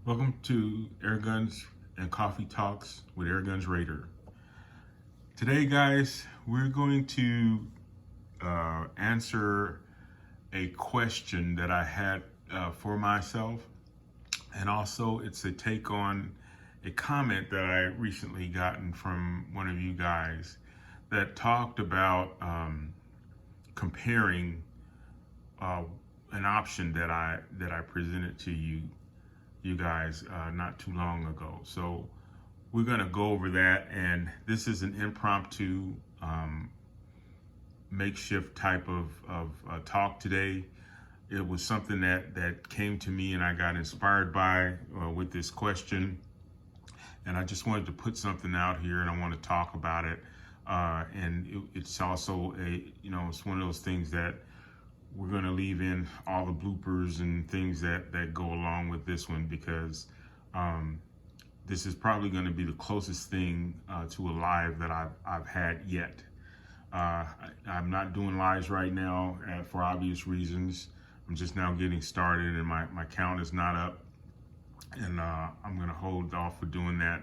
Welcome to Airguns and Coffee Talks with Airguns Raider. Today, guys, we're going to answer a question that I had for myself, and also it's a take on a comment that I recently gotten from one of you guys that talked about comparing an option that I presented to you guys not too long ago. So we're going to go over that, and this is an impromptu makeshift type of talk today. It was something that came to me and I got inspired by with this question, and I just wanted to put something out here and I want to talk about it. It's also it's one of those things that we're going to leave in all the bloopers and things that go along with this one, because this is probably going to be the closest thing to a live that I've had yet. I'm not doing lives right now for obvious reasons. I'm just now getting started, and my count is not up, and I'm going to hold off for doing that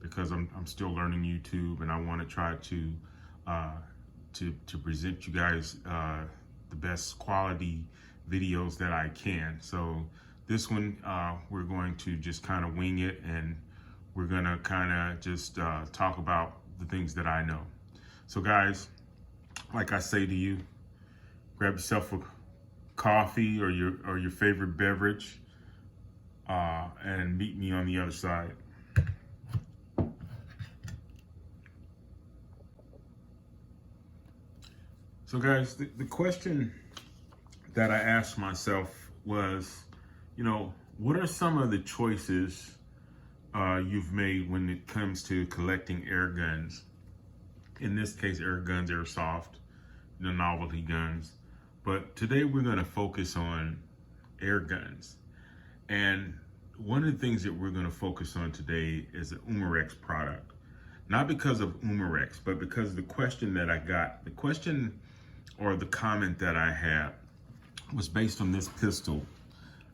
because I'm still learning YouTube, and I want to try to present you guys the best quality videos that I can. So this one, we're going to just kind of wing it, and we're gonna kind of just talk about the things that I know. So guys, like I say to you, grab yourself a coffee or your favorite beverage, and meet me on the other side. So guys, the question that I asked myself was, what are some of the choices you've made when it comes to collecting air guns? In this case, air guns, airsoft, the novelty guns. But today we're going to focus on air guns. And one of the things that we're going to focus on today is the Umarex product. Not because of Umarex, but because the question that I got, the question or the comment that I had was based on this pistol.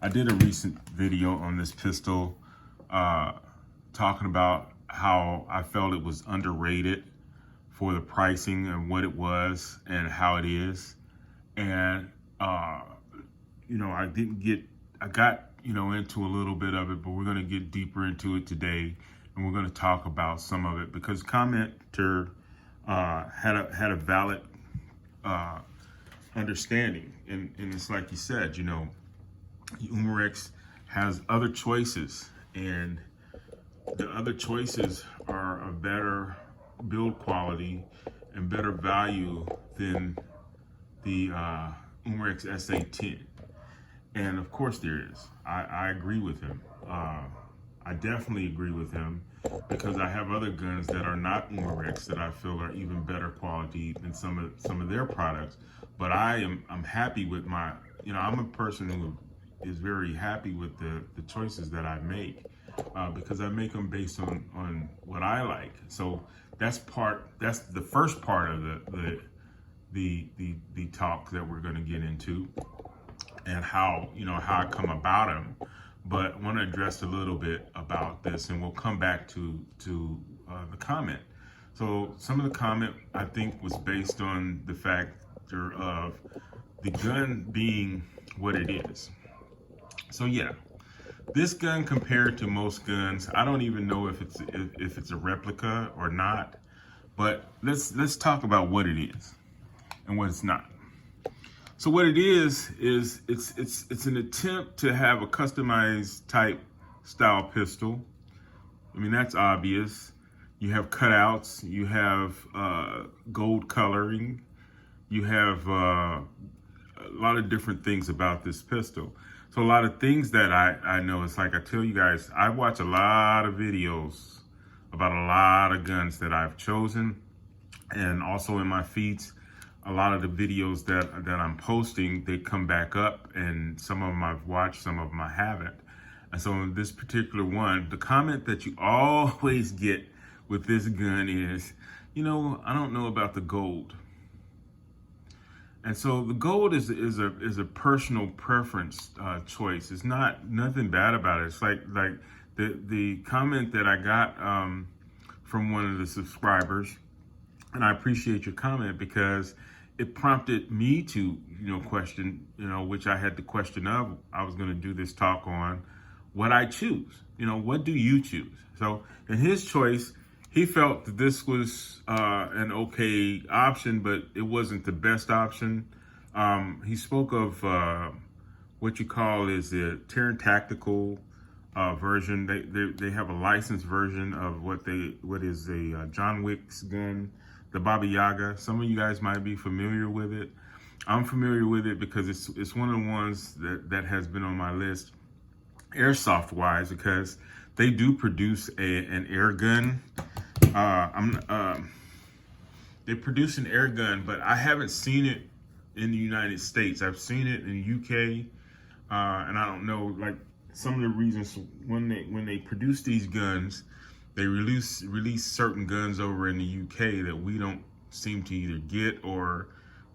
I did a recent video on this pistol talking about how I felt it was underrated for the pricing and what it was and how it is. And, I got into a little bit of it, but we're going to get deeper into it today. And we're going to talk about some of it because commenter had a valid understanding, and it's like you said, Umarex has other choices, and the other choices are a better build quality and better value than the Umarex SA10. And of course there is. I agree with him. I definitely agree with him, because I have other guns that are not Umarex that I feel are even better quality than some of their products. But I'm happy with my, I'm a person who is very happy with the choices that I make, because I make them based on what I like. So that's the first part of the talk that we're going to get into, and how I come about them. But I want to address a little bit about this, and we'll come back to the comment. So some of the comment, I think, was based on the factor of the gun being what it is. So yeah, this gun compared to most guns, I don't even know if it's a replica or not. But let's talk about what it is and what it's not. So what it is it's an attempt to have a customized type style pistol. I mean, that's obvious. You have cutouts, you have gold coloring, you have a lot of different things about this pistol. So a lot of things that I know, it's like I tell you guys, I watch a lot of videos about a lot of guns that I've chosen, and also in my feeds, a lot of the videos that I'm posting, they come back up, and some of them I've watched, some of them I haven't. And so in this particular one, the comment that you always get with this gun is, I don't know about the gold. And so the gold is a personal preference choice. It's nothing bad about it. It's like the comment that I got from one of the subscribers, and I appreciate your comment because it prompted me to question, which I had the question of. I was going to do this talk on what I choose. What do you choose? So in his choice, he felt that this was an okay option, but it wasn't the best option. He spoke of what you call is the Terran Tactical version. They have a licensed version of what is a John Wick's gun, the Baba Yaga. Some of you guys might be familiar with it. I'm familiar with it because it's one of the ones that has been on my list, airsoft wise, because they do produce an air gun. They produce an air gun, but I haven't seen it in the United States. I've seen it in the UK, and I don't know, like some of the reasons when they produce these guns, they release certain guns over in the UK that we don't seem to either get, or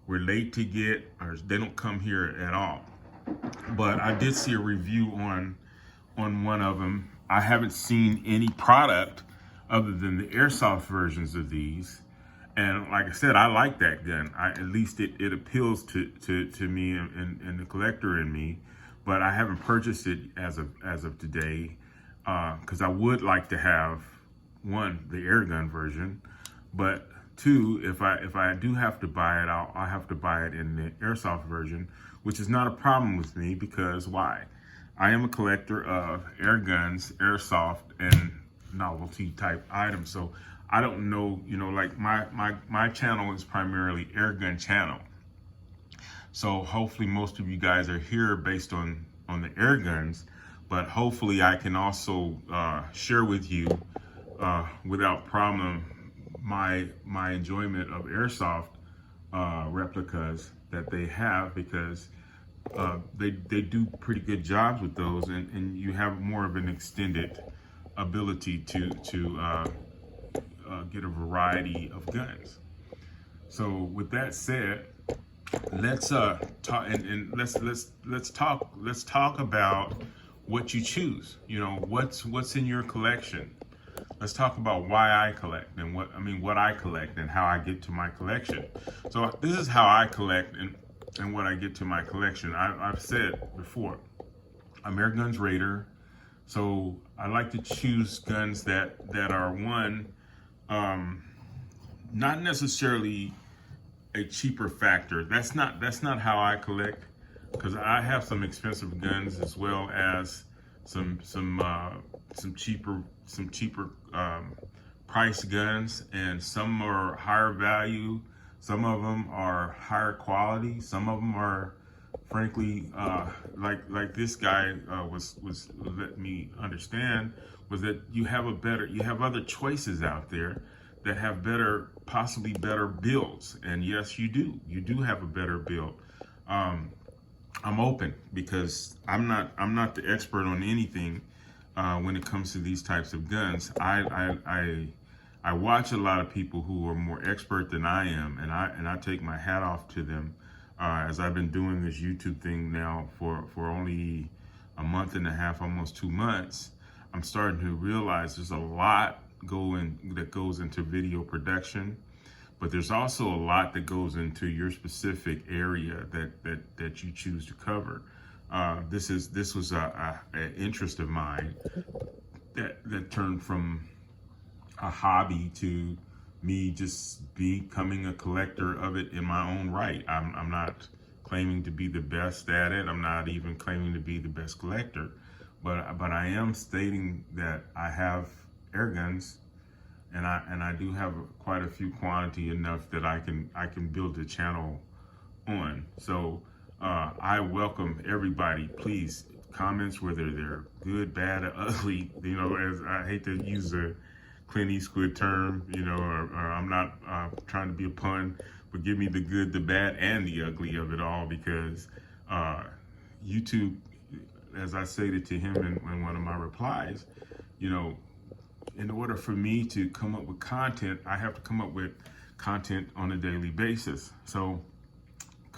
we're late to get, or they don't come here at all. But I did see a review on one of them. I haven't seen any product other than the airsoft versions of these. And like I said, I like that gun. At least it appeals to me and the collector in me. But I haven't purchased it as of today, because I would like to have, one, the airgun version, but two, if I do have to buy it, I'll have to buy it in the airsoft version, which is not a problem with me because why? I am a collector of air guns, airsoft, and novelty type items. So I don't know, like my channel is primarily airgun channel. So hopefully most of you guys are here based on the air guns, but hopefully I can also share with you without problem my enjoyment of airsoft replicas that they have, because they do pretty good jobs with those, and you have more of an extended ability to get a variety of guns. So with that said, let's talk and let's talk about what you choose. What's in your collection. Let's talk about why I collect and what I collect and how I get to my collection. So this is how I collect and what I get to my collection. I've said before, I'm Airguns Raider. So I like to choose guns that are one, not necessarily a cheaper factor. That's not how I collect, because I have some expensive guns as well as some cheaper price guns, and some are higher value. Some of them are higher quality. Some of them are, frankly, like this guy was let me understand, was that you have other choices out there that have possibly better builds. And yes, you do have a better build. I'm open because I'm not the expert on anything when it comes to these types of guns. I watch a lot of people who are more expert than I am, and I take my hat off to them. As I've been doing this YouTube thing now for only a month and a half, almost 2 months, I'm starting to realize there's a lot that goes into video production, but there's also a lot that goes into your specific area that you choose to cover. This was an interest of mine that turned from a hobby to me just becoming a collector of it in my own right. I'm not claiming to be the best at it. I'm not even claiming to be the best collector, but I am stating that I have air guns, and I do have quite a few quantity enough that I can build a channel on. So I welcome everybody. Please, comments, whether they're good, bad, or ugly. As I hate to use a Clint Eastwood term, or I'm not trying to be a pun, but give me the good, the bad, and the ugly of it all, because YouTube, as I stated to him in one of my replies, in order for me to come up with content, I have to come up with content on a daily basis. So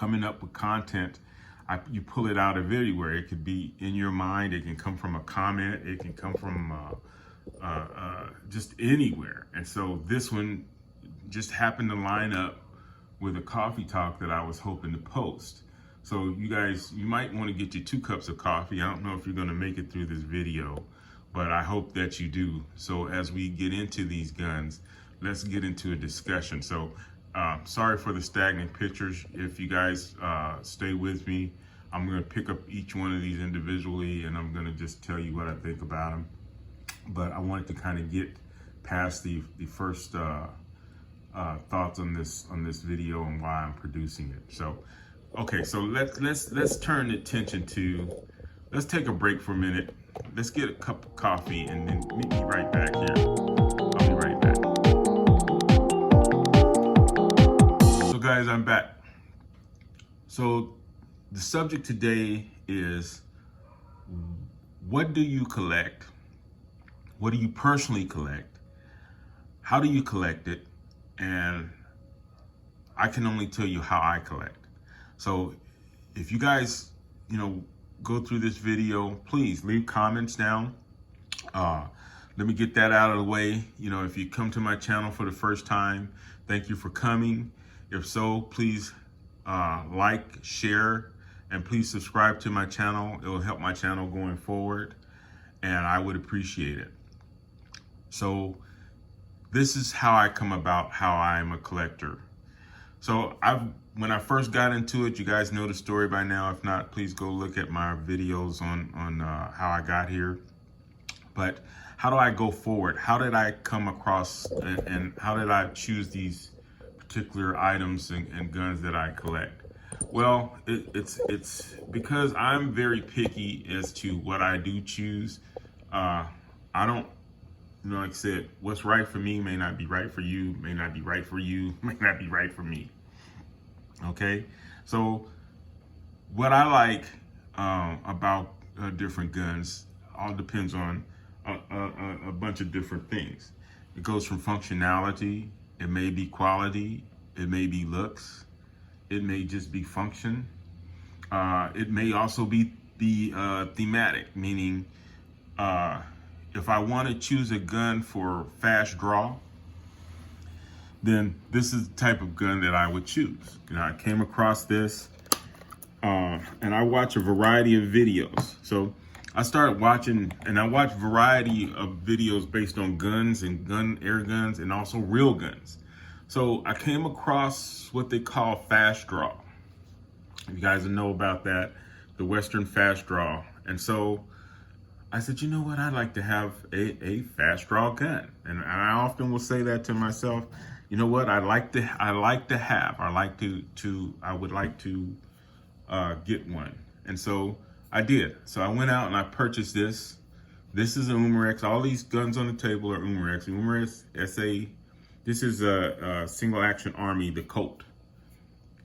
coming up with content, you pull it out of everywhere. It could be in your mind. It can come from a comment. It can come from just anywhere. And so this one just happened to line up with a coffee talk that I was hoping to post. So you guys, you might want to get you 2 cups of coffee. I don't know if you're going to make it through this video, but I hope that you do. So as we get into these guns, let's get into a discussion. So sorry for the stagnant pictures. If you guys stay with me, I'm going to pick up each one of these individually, and I'm going to just tell you what I think about them. But I wanted to kind of get past the first thoughts on this video and why I'm producing it. So, okay, so let's turn attention to. Let's take a break for a minute. Let's get a cup of coffee and then meet me right back here. I'll be right back. So, guys, I'm back. So the subject today is, what do you collect? What do you personally collect? How do you collect it? And I can only tell you how I collect. So if you guys, go through this video, please leave comments down. Let me get that out of the way. If you come to my channel for the first time, thank you for coming. If so, please like, share, and please subscribe to my channel. It will help my channel going forward, and I would appreciate it. So this is how I come about how I'm a collector. So when I first got into it, you guys know the story by now. If not, please go look at my videos on how I got here. But how do I go forward? How did I come across and how did I choose these particular items and guns that I collect? Well, it's because I'm very picky as to what I do choose. I don't, like I said, what's right for me may not be right for you, may not be right for you, may not be right for me. Okay, so what I like about different guns all depends on a bunch of different things. It goes from functionality, it may be quality, it may be looks, it may just be function. It may also be thematic, meaning if I want to choose a gun for fast draw, then this is the type of gun that I would choose. I came across this, and I watch a variety of videos. So I started watching, and I watch a variety of videos based on guns and air guns, and also real guns. So I came across what they call fast draw. You guys know about that, the Western fast draw. And so I said, you know what? I'd like to have a fast draw gun. And I often will say that to myself. You know what? I would like to get one. And so I did. So I went out and I purchased this. This is an Umarex. All these guns on the table are Umarex. Umarex SA. This is a single action army, the Colt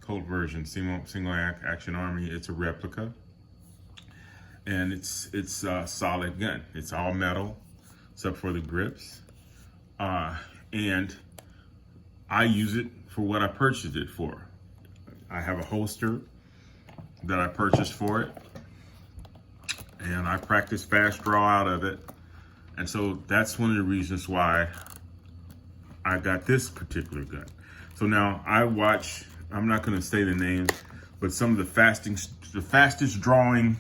version, single action army. It's a replica. And it's a solid gun. It's all metal, except for the grips. And I use it for what I purchased it for. I have a holster that I purchased for it, and I practice fast draw out of it. And so that's one of the reasons why I got this particular gun. So now I watch, I'm not gonna say the names, but some of the fastest drawing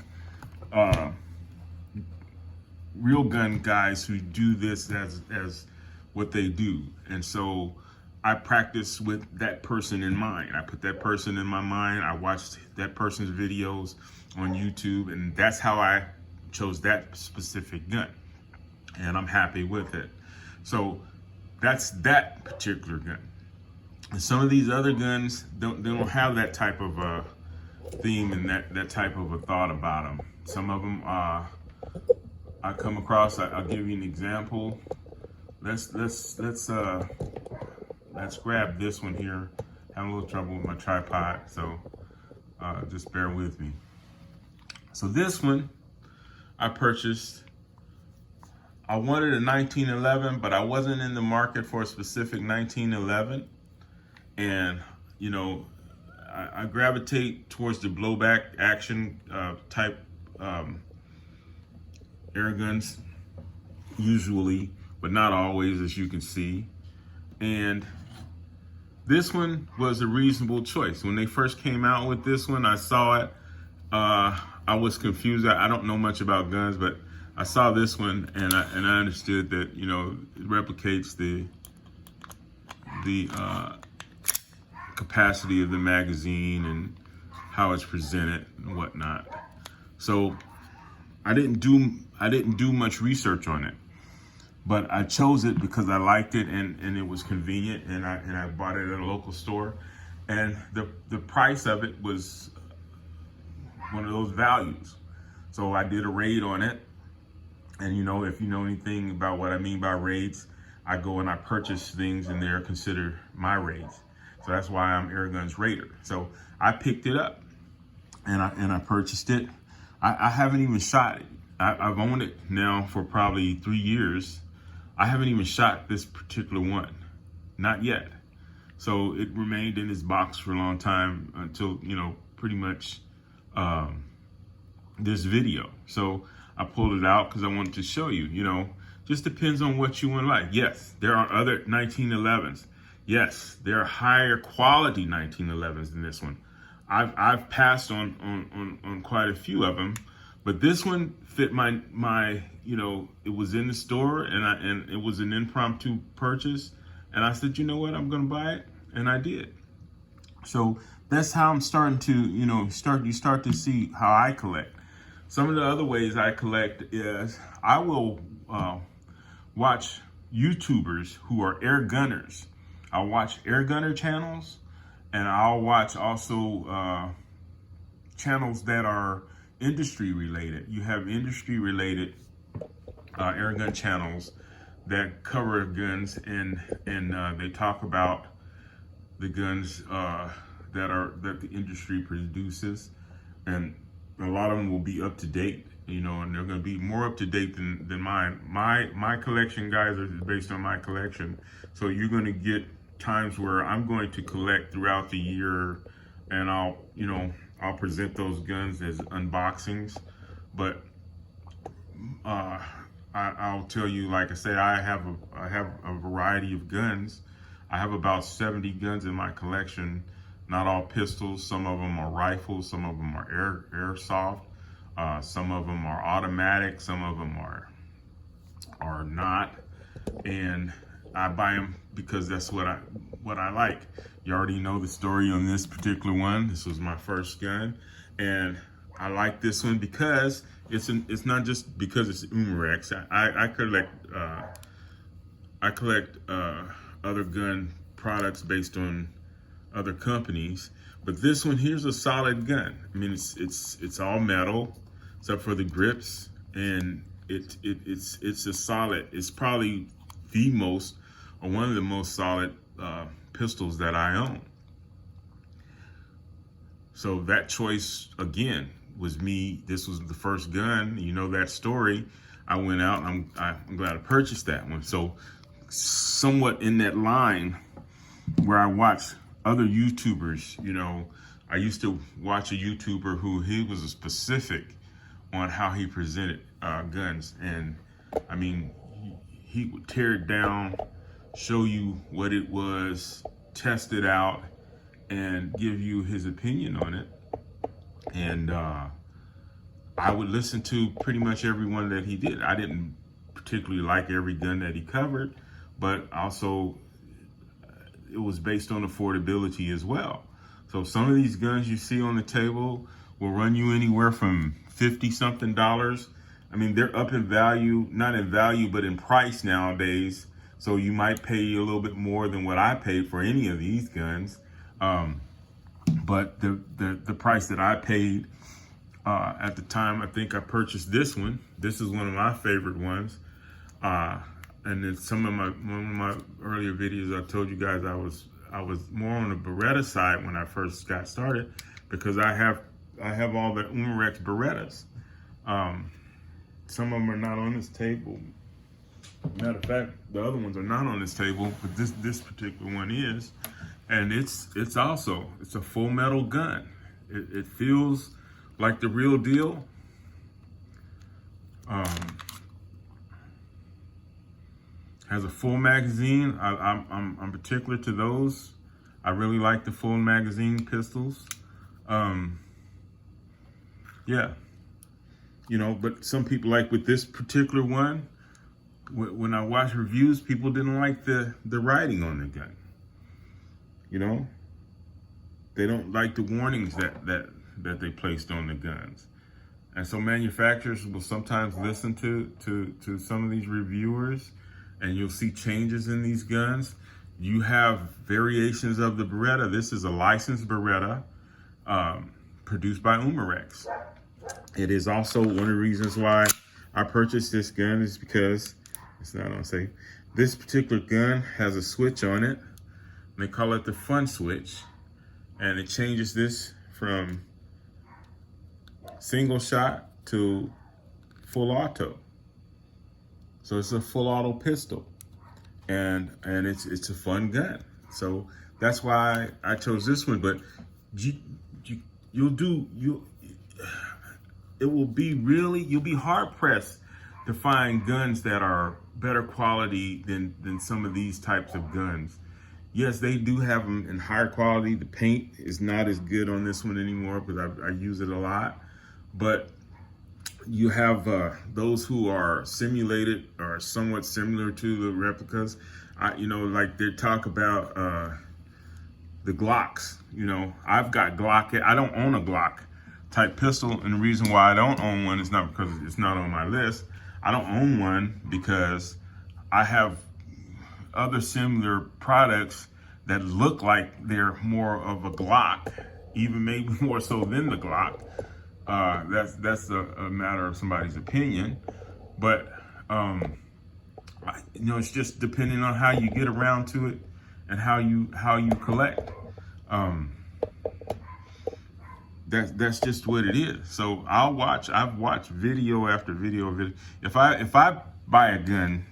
real gun guys who do this as what they do. And so I practice with that person in mind. I put that person in my mind. I watched that person's videos on YouTube, and that's how I chose that specific gun. And I'm happy with it. So that's that particular gun. And some of these other guns, they don't have that type of theme and that type of a thought about them. Some of them I come across. I'll give you an example. Let's grab this one here. Having a little trouble with my tripod, so just bear with me. So this one I purchased. I wanted a 1911, but I wasn't in the market for a specific 1911. And I gravitate towards the blowback action type air guns, usually, but not always, as you can see. And this one was a reasonable choice. When they first came out with this one, I saw it. I was confused. I don't know much about guns, but I saw this one and I understood that, you know, it replicates the capacity of the magazine and how it's presented and whatnot. So I didn't do much research on it, but I chose it because I liked it and it was convenient, and I bought it at a local store, and the price of it was one of those values. So I did a raid on it, and you know, if you know anything about what I mean by raids, I go and I purchase things and they're considered my raids. So that's why I'm Airguns Raider. So I picked it up and I purchased it. I haven't even shot it. I've owned it now for probably 3 years. I haven't even shot this particular one, not yet. So it remained in this box for a long time until, you know, pretty much this video. So I pulled it out because I wanted to show you, you know, just depends on what you want to like. Yes, there are other 1911s. Yes, there are higher quality 1911s than this one. I've passed on quite a few of them, but this one fit my you know, it was in the store and it was an impromptu purchase, and I said, you know what, I'm gonna buy it, and I did. So that's how I'm starting to, you know, you start to see how I collect. Some of the other ways I collect is I will watch YouTubers who are air gunners. I'll watch air gunner channels, and I'll watch also channels that are industry related. You have industry related air gun channels that cover guns, and they talk about the guns that the industry produces, and a lot of them will be up to date, you know, and they're going to be more up to date than mine. My collection, guys, is based on my collection, so you're going to get times where I'm going to collect throughout the year, and I'll present those guns as unboxings. But I'll tell you, like I said, I have a variety of guns. I have about 70 guns in my collection. Not all pistols. Some of them are rifles. Some of them are airsoft. Some of them are automatic. Some of them are not. And I buy them because that's what I like. You already know the story on this particular one. This was my first gun, and I like this one because it's not just because it's Umarex. I collect other gun products based on other companies, but this one here's a solid gun. I mean, it's all metal except for the grips, and it's a solid. It's probably the most, or one of the most solid pistols that I own. So that choice again was me. This was the first gun. You know that story. I went out and I'm glad I purchased that one. So somewhat in that line where I watch other YouTubers, you know, I used to watch a YouTuber who he was specific on how he presented guns, and I mean, he would tear it down, show you what it was, test it out, and give you his opinion on it. And I would listen to pretty much every one that he did. I didn't particularly like every gun that he covered, but also it was based on affordability as well. So some of these guns you see on the table will run you anywhere from $50-something. I mean, they're up in value, not in value, but in price nowadays. So you might pay a little bit more than what I paid for any of these guns. But the price that I paid at the time, I think I purchased this one. This is one of my favorite ones. And in one of my earlier videos, I told you guys I was more on the Beretta side when I first got started, because I have all the Umarex Berettas. Some of them are not on this table. Matter of fact, the other ones are not on this table, but this particular one is. And it's a full metal gun. It feels like the real deal. Has a full magazine. I'm particular to those. I really like the full magazine pistols. Yeah, but some people, like with this particular one, when I watch reviews, people didn't like the writing on the gun. They don't like the warnings that they placed on the guns. And so manufacturers will sometimes listen to some of these reviewers, and you'll see changes in these guns. You have variations of the Beretta. This is a licensed Beretta produced by Umarex. It is also one of the reasons why I purchased this gun is because it's not unsafe. This particular gun has a switch on it. They call it the fun switch. And it changes this from single shot to full auto. So it's a full auto pistol. And it's a fun gun. So that's why I chose this one. But you'll be hard pressed to find guns that are better quality than some of these types of guns. Yes, they do have them in higher quality. The paint is not as good on this one anymore because I use it a lot. But you have those who are simulated or somewhat similar to the replicas. Like they talk about the Glocks. I've got Glock. I don't own a Glock type pistol, and the reason why I don't own one is not because it's not on my list. I don't own one because I have other similar products that look like they're more of a Glock, even maybe more so than the Glock. That's a matter of somebody's opinion, but it's just depending on how you get around to it and how you collect. That's just what it is. So I've watched video after video. If I buy a gun,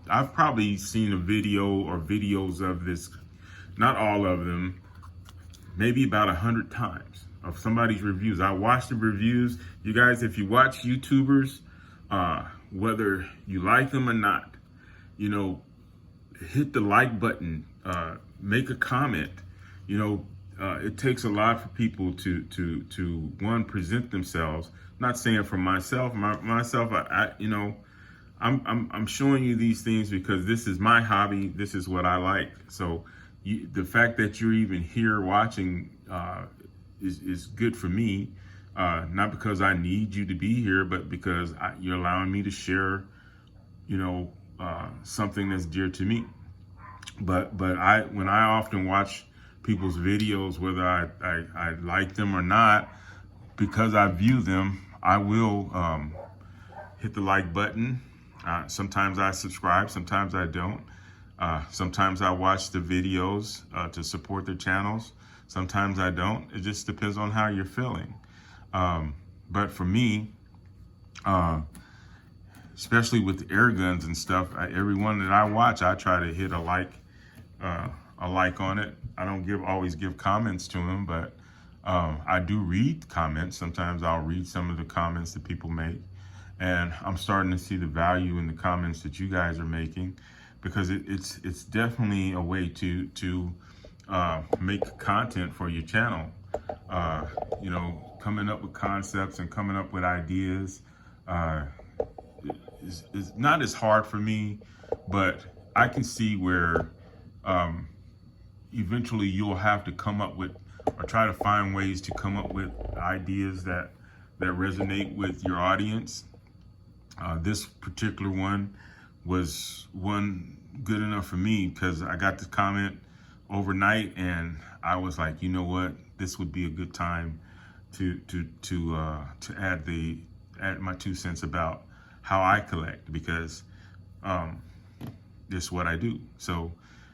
I've probably seen a video or videos of this, not all of them, maybe about 100 times of somebody's reviews. I watch the reviews. You guys, if you watch YouTubers, whether you like them or not, hit the like button, make a comment. It takes a lot for people to one, present themselves. I'm not saying for myself. I'm showing you these things because this is my hobby. This is what I like. So the fact that you're even here watching is good for me. Not because I need you to be here, but because you're allowing me to share, something that's dear to me. But when I often watch people's videos, whether I like them or not, because I view them, I will hit the like button. Sometimes I subscribe, sometimes I don't. Sometimes I watch the videos to support their channels. Sometimes I don't. It just depends on how you're feeling. But for me, especially with Airguns and stuff, every one that I watch, I try to hit a like on it. I don't always give comments to them, but I do read comments. Sometimes I'll read some of the comments that people make. And I'm starting to see the value in the comments that you guys are making, because it's definitely a way to make content for your channel. Coming up with concepts and coming up with ideas is not as hard for me, but I can see where eventually you'll have to come up with or try to find ways to come up with ideas that resonate with your audience. This particular one was one good enough for me because I got the comment overnight and I was like, you know what, this would be a good time to add my 2 cents about how I collect, because this is what I do. So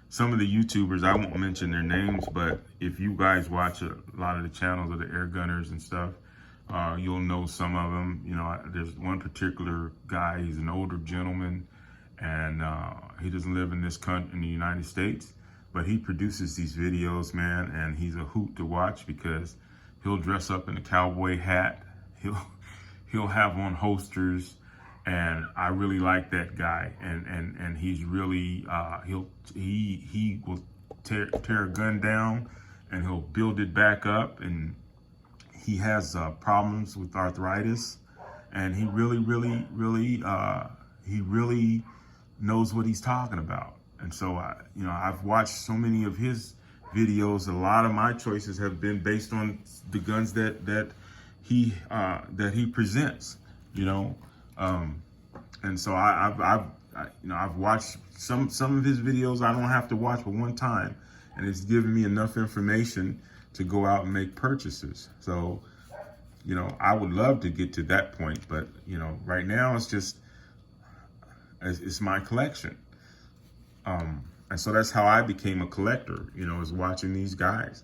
some of the YouTubers, I won't mention their names, but if you guys watch a lot of the channels of the air gunners and stuff, you'll know some of them. There's one particular guy, he's an older gentleman, and he doesn't live in this country, in the United States, but he produces these videos, man, and he's a hoot to watch because he'll dress up in a cowboy hat. He'll have on holsters, and I really like that guy. And he's really he will tear a gun down and he'll build it back up. And he has problems with arthritis, and he really knows what he's talking about. And so I've watched so many of his videos. A lot of my choices have been based on the guns that he presents, and so I've watched some of his videos. I don't have to watch but one time, and it's given me enough information to go out and make purchases. So, I would love to get to that point, but right now it's my collection. And so that's how I became a collector, is watching these guys.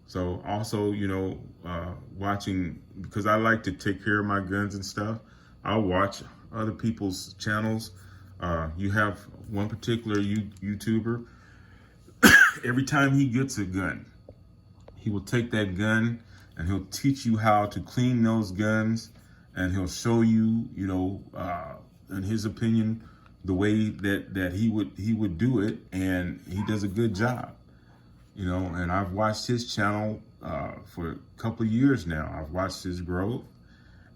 So also, watching, because I like to take care of my guns and stuff, I'll watch other people's channels. You have one particular YouTuber, every time he gets a gun, he will take that gun and he'll teach you how to clean those guns, and he'll show you, in his opinion, the way that he would do it, and he does a good job. And I've watched his channel for a couple of years now. I've watched his growth,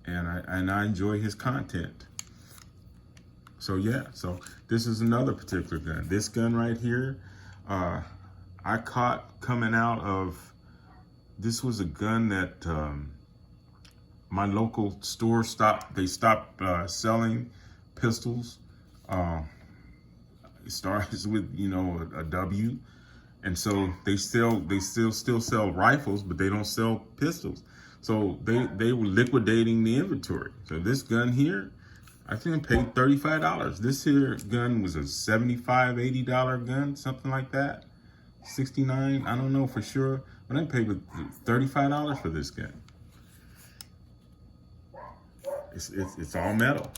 and I enjoy his content. So yeah, so this is another particular gun. This gun right here, I caught coming out of, this was a gun that my local store stopped selling pistols. It starts with, a W. And so they still sell rifles, but they don't sell pistols. So they were liquidating the inventory. So this gun here, I think I paid $35. This here gun was a $75, $80 gun, something like that. 69, I don't know for sure, but I paid with $35 for this gun. It's all metal,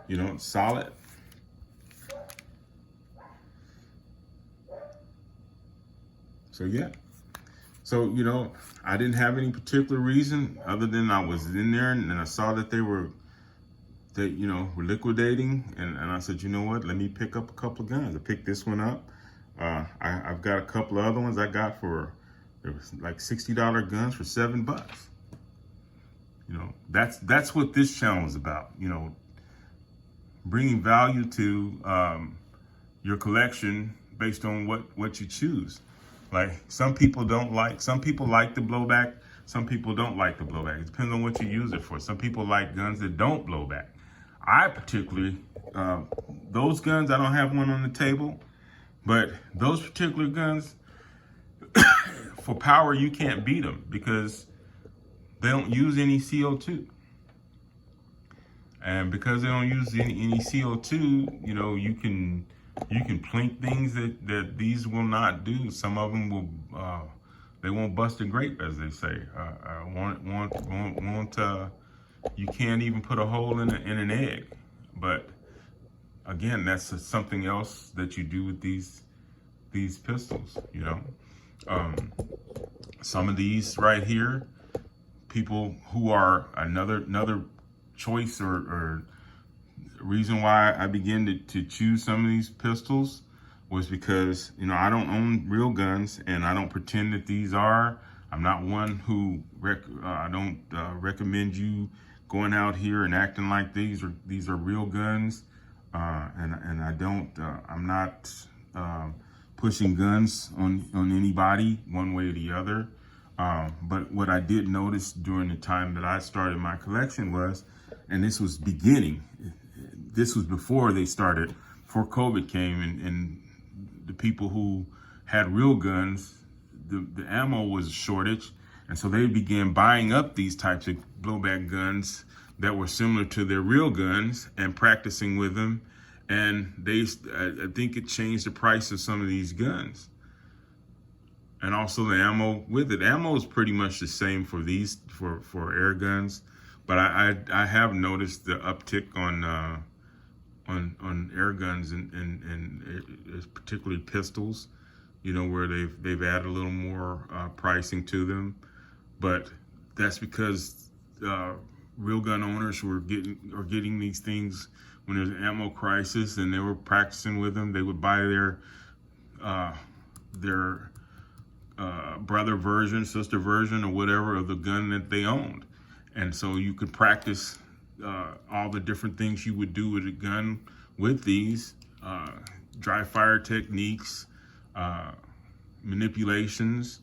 it's solid. So yeah, so I didn't have any particular reason other than I was in there and I saw that they were liquidating, and I said, you know what, let me pick up a couple of guns. I picked this one up. I've got a couple of other ones I got for, there was like $60 guns for $7. That's what this channel is about. Bringing value to your collection based on what you choose. Like some people like the blowback. Some people don't like the blowback. It depends on what you use it for. Some people like guns that don't blow back. I particularly, those guns, I don't have one on the table, but those particular guns, for power, you can't beat them because they don't use any CO2. And because they don't use any CO2, you can plink things that these will not do. Some of them will, they won't bust a grape, as they say. You can't even put a hole in an egg. But again, that's something else that you do with these pistols. Some of these right here, people who are another choice or reason why I began to choose some of these pistols was because, I don't own real guns, and I don't pretend that these are. I'm not one who, I don't recommend you going out here and acting like these are real guns. And I don't, I'm not pushing guns on anybody one way or the other. But what I did notice during the time that I started my collection was, and this was beginning, this was before COVID came, and the people who had real guns, the ammo was a shortage. And so they began buying up these types of blowback guns that were similar to their real guns and practicing with them. And I think it changed the price of some of these guns. And also the ammo with it. Ammo is pretty much the same for air guns. But I have noticed the uptick on air guns and particularly pistols. you know, where they've added a little more pricing to them, but that's because real gun owners are getting these things when there's an ammo crisis, and they were practicing with them. They would buy their brother version, sister version, or whatever of the gun that they owned, and so you could practice all the different things you would do with a gun with these dry fire techniques, manipulations,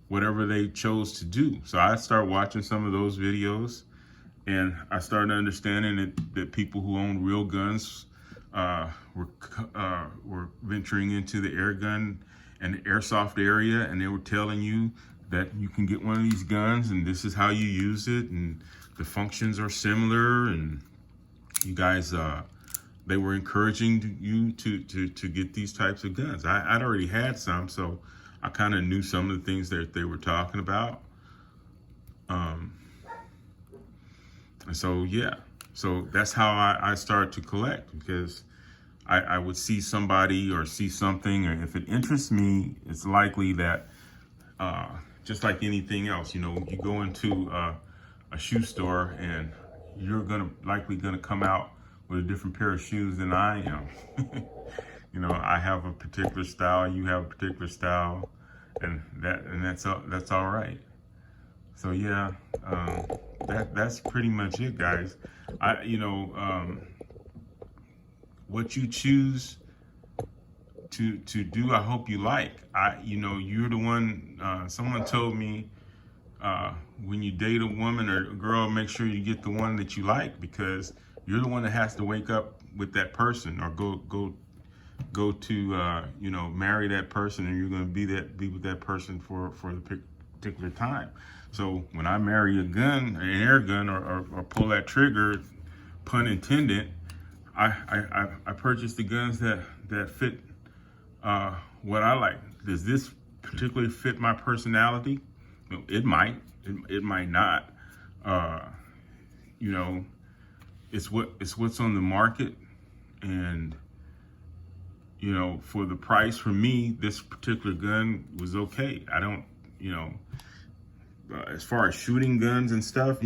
whatever they chose to do. So I started watching some of those videos, and I started understanding that people who own real guns were venturing into the air gun and the airsoft area, and they were telling you that you can get one of these guns and this is how you use it, and the functions are similar, and you guys, they were encouraging you to get these types of guns. I'd already had some, so I kind of knew some of the things that they were talking about. And so, yeah, so that's how I started to collect, because I would see somebody or see something, or if it interests me, it's likely that, just like anything else, you know, you go into a shoe store and you're likely gonna come out with a different pair of shoes than I am. You know, I have a particular style, you have a particular style, and that's all right. So yeah, that's pretty much it, guys. What you choose to do, I hope you like. You're the one. Someone told me when you date a woman or a girl, make sure you get the one that you like, because you're the one that has to wake up with that person, or go to marry that person, and you're going to be with that person for the particular time. So when I marry an air gun, or pull that trigger, pun intended, I purchase the guns that fit what I like. Does this particularly fit my personality? It might. It might not. It's what's on the market, and for the price, for me, this particular gun was okay. I don't, as far as shooting guns and stuff,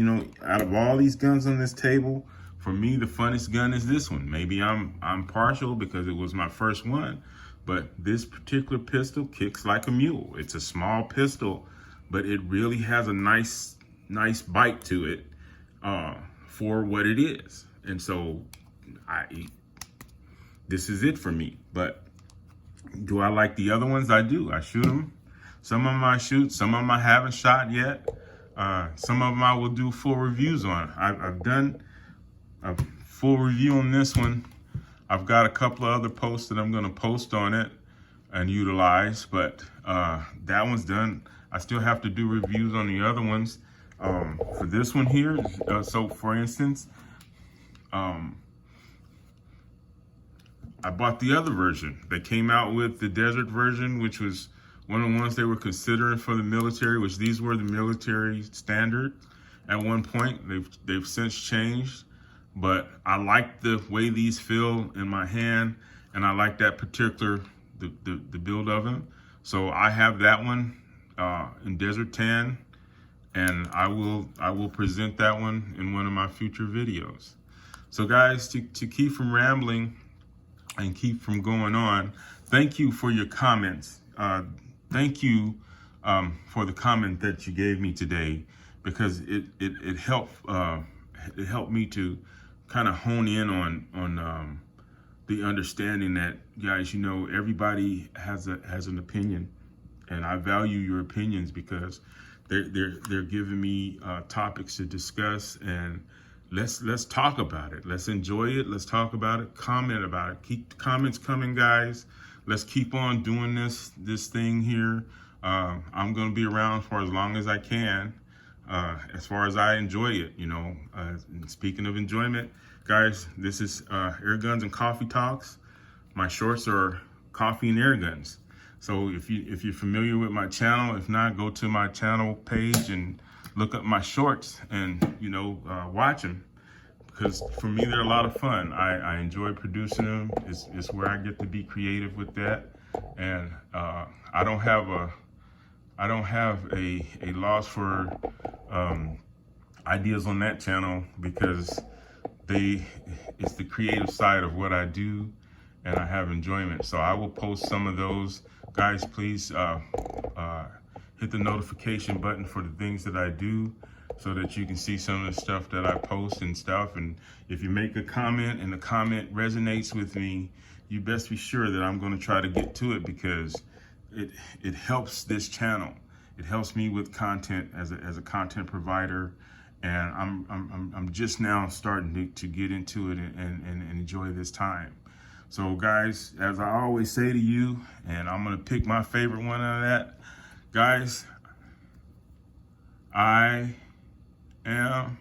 out of all these guns on this table, for me, the funnest gun is this one. Maybe I'm partial because it was my first one, but this particular pistol kicks like a mule. It's a small pistol, but it really has a nice bite to it for what it is. And so this is it for me. But do I like the other ones? I do. I shoot them. Some of them I shoot, some of them I haven't shot yet. Some of them I will do full reviews on. I've done a full review on this one. I've got a couple of other posts that I'm going to post on it and utilize, but that one's done. I still have to do reviews on the other ones. For this one here, so for instance, I bought the other version. They came out with the desert version, which was one of the ones they were considering for the military, which these were the military standard at one point. They've since changed, but I like the way these feel in my hand, and I like that particular, the build of them. So I have that one in Desert Tan, and I will present that one in one of my future videos. So guys, to keep from rambling and keep from going on, thank you for your comments. Thank you for the comment that you gave me today, because it helped me to kind of hone in on the understanding that, guys, everybody has an opinion, and I value your opinions, because they're giving me topics to discuss, and let's talk about it. Let's enjoy it. Let's talk about it. Comment about it. Keep the comments coming, guys. Let's keep on doing this thing here. I'm going to be around for as long as I can, as far as I enjoy it. Speaking of enjoyment, guys, this is Airguns and Coffee Talks. My shorts are Coffee and Airguns. So if you're familiar with my channel, if not, go to my channel page and look up my shorts and watch them, because for me they're a lot of fun. I enjoy producing them. It's where I get to be creative with that. And I don't have a loss for ideas on that channel, because it's the creative side of what I do, and I have enjoyment. So I will post some of those. Guys, please hit the notification button for the things that I do, so that you can see some of the stuff that I post and stuff. And if you make a comment and the comment resonates with me, you best be sure that I'm going to try to get to it, because it helps this channel. It helps me with content as a content provider, and I'm just now starting to get into it and enjoy this time. So guys, as I always say to you, and I'm gonna pick my favorite one out of that, guys, I am